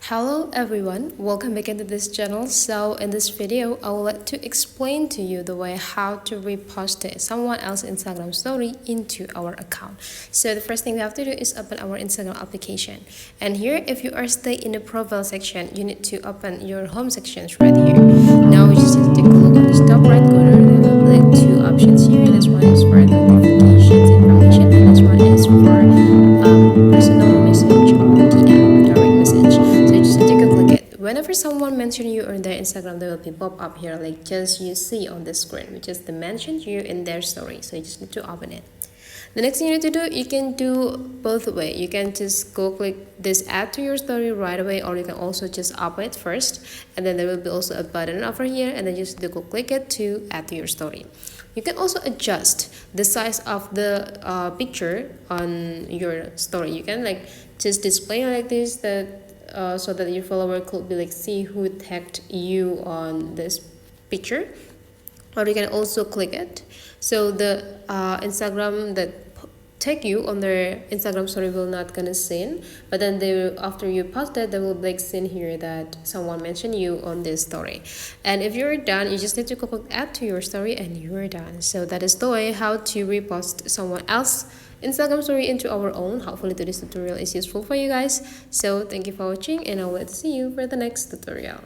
Hello everyone, welcome back into this channel. So in this video I would like to explain to you the way how to repost someone else's Instagram story into our account. So the first thing we have to do is open our Instagram application, and here if you are stay in the profile section, you need to open your home sections right here. Now we just need to take a look at this top right corner. There will be like two options here. This one is for the notifications information, and this one is for personal message or DM direct message. So you just need to click it. Whenever someone mentions you on their Instagram, there will be pop up here like just you see on the screen, which is the mention you in their story. So you just need to open it. The next thing you need to do, you can do both way. You can just go click this add to your story right away, or you can also just open it first, and then there will be also a button over here, and then you just go click it to add to your story. You can also adjust the size of the picture on your story. You can like just display like this, that so that your follower could be like see who tagged you on this picture, or you can also click it so the Instagram that tag you on their Instagram story will not gonna seen, but then they will, after you post it, they will like seen here that someone mentioned you on this story. And if you're done, you just need to click add to your story and you're done. So that is the way how to repost someone else Instagram story into our own. Hopefully today's tutorial is useful for you guys. So thank you for watching, and I will see you for the next tutorial.